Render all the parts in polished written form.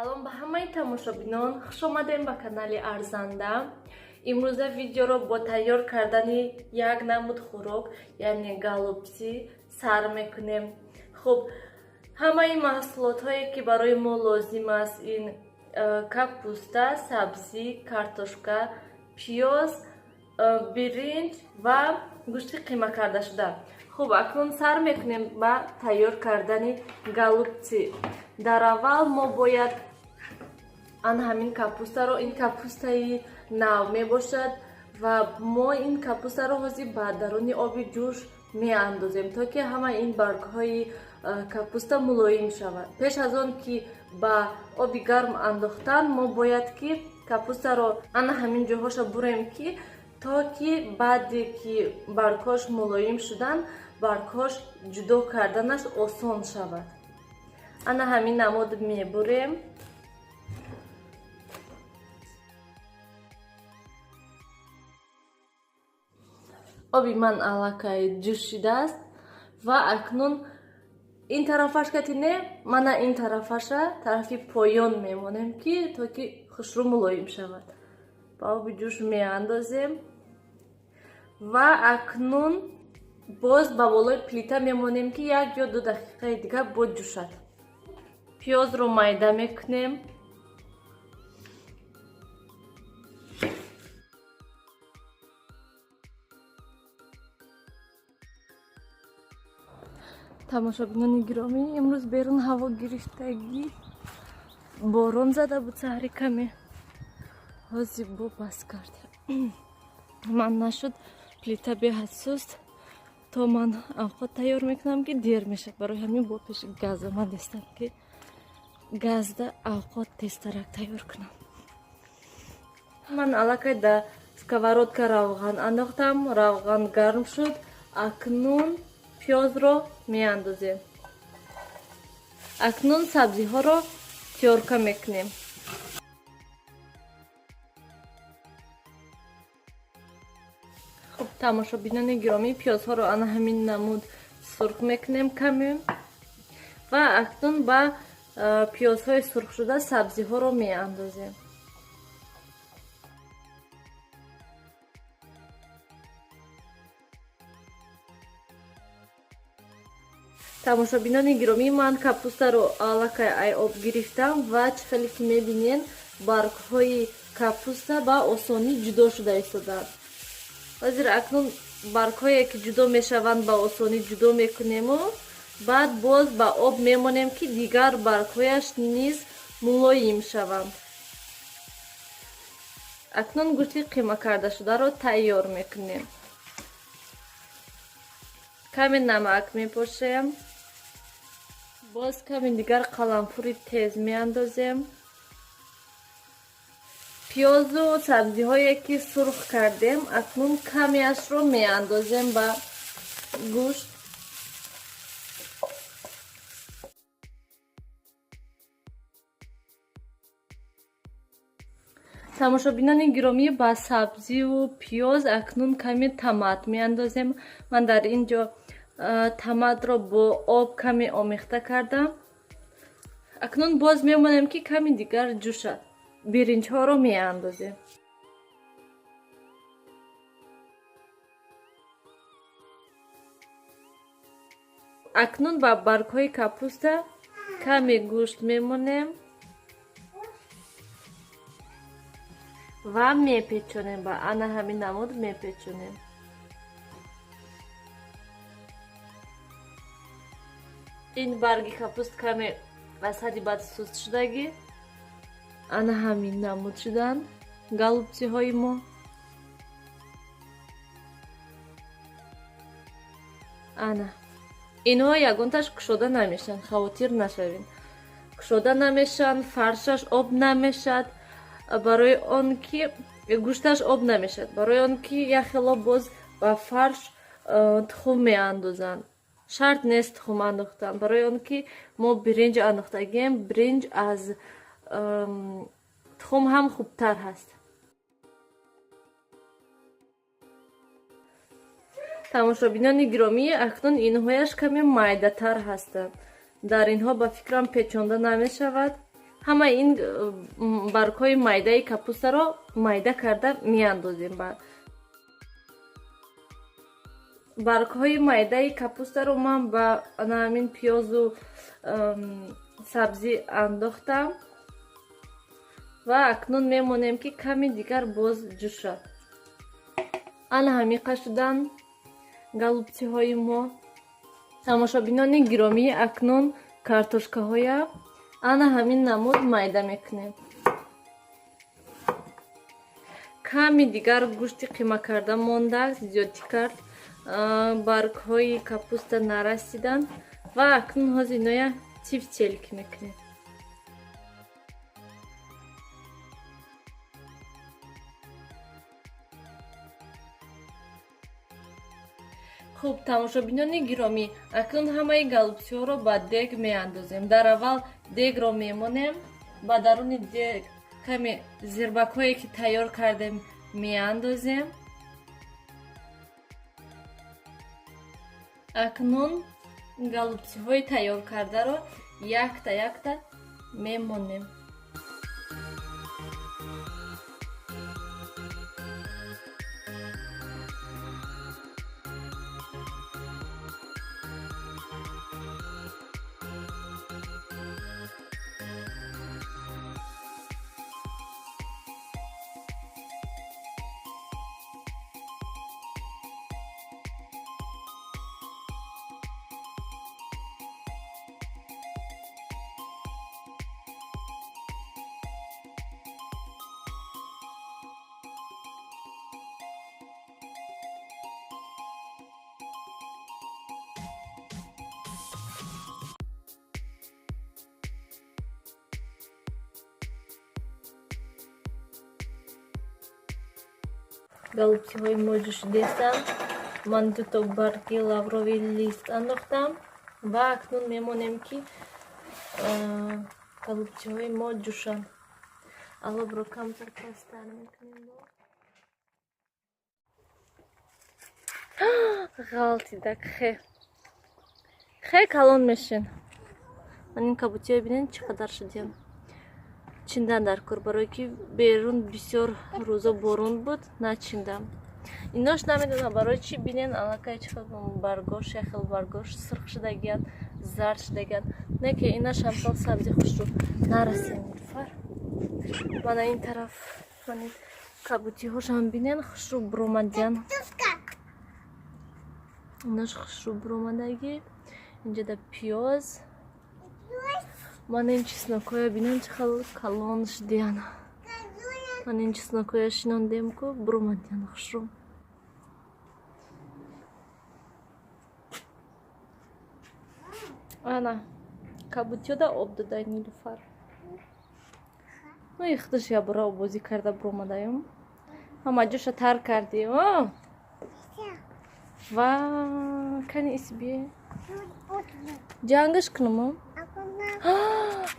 салом ба ҳамаи тамошобинон, хуш омадем ба канали Арзанда. Имрӯза видеоро бо тайёр кардани як намуд хӯрок, яъне голубцы сар мекунем. Хуб, ҳамаи маҳсулотҳое ки барои мо лозим аст, ин капуста, сабзӣ, картошка, пиёз, биринҷ ва гӯшти қима кардашуда. Хуб, акнун сар мекунем ба тайёр кардани голубцы. Дар аввал мо бояд ҳамин капустаро, ин капустаи нав мебошад ва мо ин капустаро ҳозир ба даруни оби ҷӯш меандозем, то ки ҳама ин баргҳои капуста мулоим шавад. Пеш аз он ки ба оби гарм андохтан, мо бояд ки капустаро ҳамин ҷоҳоша бурем, ки то ки баъде ки баргҳош мулоим шудан, баргҳош ҷудо карданаш осон шавад. Ҳамин намуд мебурем. оби ман аллакай ҷӯшидааст ва акнун ин тарафаш кати не, мана ин тарафаша, тарафи поён мемонем, ки то ки хушрӯ мулоим шавад. Ба оби ҷӯш меандозем ва акнун боз ба болои плита мемонем, ки 1 ё 2 дақиқаи дигар боҷӯшад. пиёзро майда мекунем. тамошобинони гиромӣ, имрӯз берун ҳаво гирифтагӣ, борон зада буд саҳри каме, ҳозир бо бас кард. ман нашуд, плита беҳад суст, то ман авқот тайёр мекунам ки дер мешад. Барои ҳамин бо пеши газа ман дестам, ки газда авқот тезтарак тайёр кунам. ман аллакай да сковородка равған андохтам, равған гарм шуд. Акнун пиёзро меандозем. Акнун сабзиҳоро тёрка мекунем. Хуб, тамошобинони гиромӣ, пиёзҳоро ҳамин намуд сурх мекунем каме ва акнун ба пиёзҳои сурхшуда сабзиҳоро меандозем. тамошобинони гиромӣ, ман капустаро аллакай айоб гирифтам ва чӣ хеле ки мебинен, баргҳои капуста ба осонӣ ҷудо шуда истодаанд. ҳозир акнун баргҳое ки ҷудо мешаванд ба осонӣ ҷудо мекунему, баъд боз ба об мемонем, ки дигар баргҳояш низ мулоим шаванд. акнун гӯшти қима кардашударо тайёр мекунем. каме намак мепошем. боз каме дигар қаламфури тез меандозем. пиёзу сабзиҳое ки сурх кардем, акнун камеашро меандозем ба гӯшт. тамошобинони гиромӣ, ба сабзиву пиёз акнун каме томат меандозем. ман дар ин ҷо томатро бо об каме омехта кардам. акнун боз мемонем, ки каме дигар ҷӯшад. биринҷҳоро меандозем. акнун ба баргҳои капуста каме гӯшт мемонем ва мепечонем. ба ҳамин намуд мепечонем. ин барги капуст каме аз ҳадди бад суст шудагӣ. ҳамин намуд шуданд голубциҳои мо. инҳо ягонташ кушода намешаванд, хавотир нашавед. кушода намешаванд, фаршаш об намешад, барои он ки гӯшташ об намешад, барои он ки яхело боз ба фарш тухм меандозанд. шарт нест тухм андохтан, барои он ки мо биринҷ андохтагем. биринҷ аз тухм ҳам хубтар ҳаст. тамошобинони гиромӣ, акнун инҳояш каме майдатар ҳастанд. дар инҳо ба фикрам печонда намешавад. ҳама ин баргҳои майдаи капустаро майда карда меандозем. баргҳои майдаи капустаро ман ба ҳамин пиёзу сабзӣ андохтам ва акнун мемонем ки каме дигар боз ҷӯшад. ана ҳамиқа шуданд голубциҳои мо. тамошобинони гиромӣ, акнун картошкаҳоя ана ҳамин намуд майда мекунем. каме дигар гӯшти қима карда мондааст, зиёдӣ кард. баргҳои капуста нарасиданд ва акнун ҳозир иноя тифтелки мекунем. хуб, тамошобинони гиромӣ, акнун ҳамаи голубциҳоро ба дег меандозем. дар аввал дегро мемонем, ба даруни дег каме зирбакҳое ки тайёр кардем меандозем. акнун голубциҳои тайёр кардаро якта якта мемонем. голубциҳои мо ҷӯшидастанд. ман 2 барги лавровии лист андохтам ва акнун мемонем ки голубциҳои мо ҷӯшанд. алобро камтар пастар мекунем. ғалтидак хе калон мешин. ман ин кабутиҳои бинен чӣ қадар шудиян. чиндан дар кор, барое ки берун бисёр рӯза борон буд, начиндам. инош намедонам барои чӣ бинен аллакай чӣ хел баргош, яхел баргош сирх шудагиян, зард шудагиян. Не ки инаш ҳамсол сабзи хушрӯ нарасем. мана ин тараф ман кабутиҳошам бинен хушрӯ буромадиян. инаш хушрӯ буромадаги. инҷа да пиёз. мана ин чеснокҳоя бинен чӣ хел калон шудиян. мана ин чеснокҳоя шинондем ку буромадиян хушрӯ. ана кабутиёда об додай Нилуфар. ну ихтиш я бора обозӣ карда буромадаем. ҳама ҷоша тар кардӣ. ва кани исби ҷангаш кунам.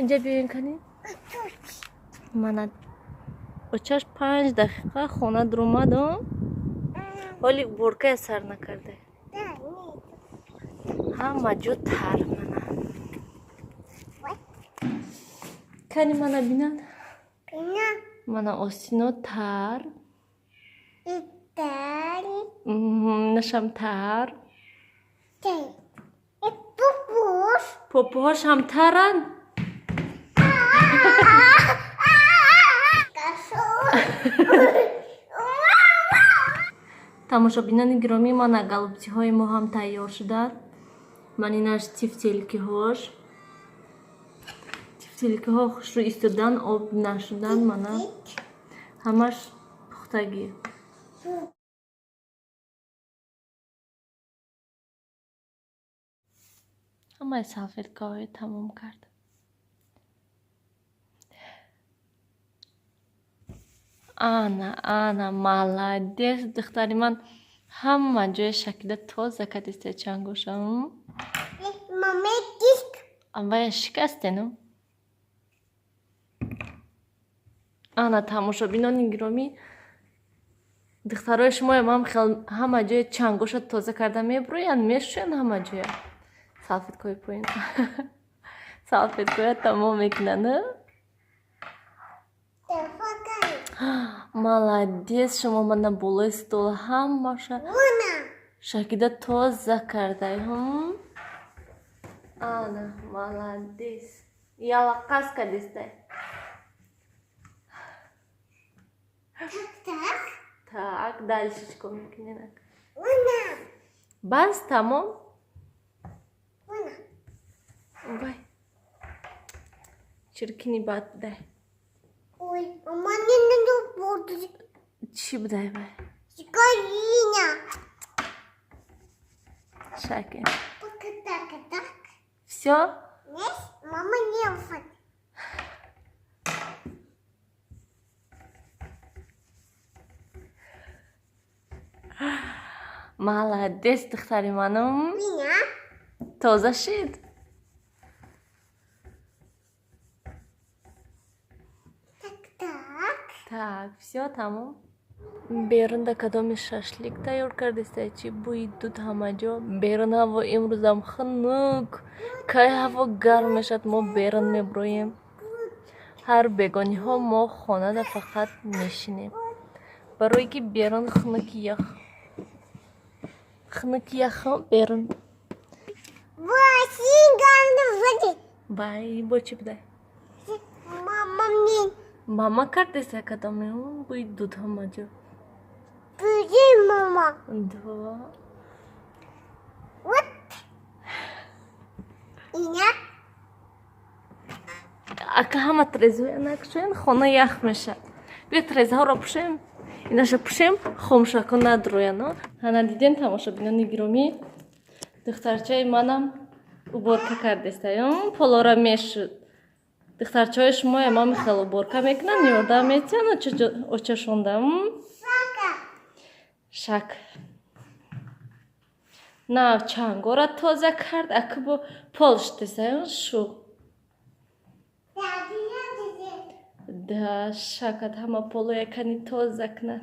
инҷа биёин кани. мана очаш 5 дақиқа хона дуромадам. ҳоли боркая сар накарда. ҳама ҷо тар мана. кани мана бинад. мана осино тар. нашам тар. попуҳошам таран. тамошобинони гиромӣ, мана голубциҳои мо ҳам тайёр шуданд. ман инаш тифтелкиҳош. тифтелкиҳо хушрӯ истодан, об нашудан. мана ҳамаш пухтагӣ. ҳамаи салфеткаҳои тамом кард. ана маладес духтари ман. ҳама ҷоя шакида тоза кадистя чангошам. аввая шикастену. ана тамошобинони гиромӣ, духтарои шумоям ҳама ҷоя чангоша тоза карда мебуроянд, мешӯянд ҳама ҷоя. салфеткаҳои поин. салфеткаҳоя тамом мекунанд. молодец, шумо мана болои стол ҳамаша шакида тоза кардай. Ана, молодец. Яла қас кадистай. Так, дальше что микненак. Бас, тамом? Бай. Чиркини бат дай. Ой, мама не надо буду. Чип дай бай. Скорина. Шаки. Так. Все? Нет, мама не уфат. Молодец, духтари манум. Меня? Тоза шид. Так. Так, все, тамом. Берунда кадоми шашлик тайёр кардестай, чи бӯи дуд ҳама ҷо. Берун ҳаво имрӯзам хунук. Кай ҳаво гарм мешад, мо берун меброем. Ҳар бегониҳо мо хонада фақат мешинем. Барои ки берун хунуки яхо берун. Васи гамда води. Бай, бо чӣ будай? Мама мне. Мама кардестай кадоми бӯи дуд ҳама ҷо. Бери, мама. Два. Вот. Меня? Ака ҳама трезҳои накшоен, хона ях мешад. Биё трезҳоро пушем. Инаша пушем, хомшако надроян. Ҳана дидем тамошобинони гиромӣ. Духтарчаи манам уборка кардестай. Полора мешуд. Духтарчаи шумо ама михел уборка мекунан, ёрдам метиҳан очашонда. Шак. Нав чангора тоза кард, ака бо полш десай шу. Да, шакат ҳама поло якани тоза кунад.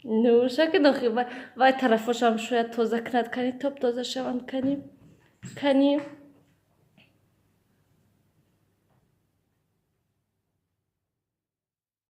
Ну, шаки нохи вай тарафошам шояд тоза кунад, кани топ тоза шаванд, кани.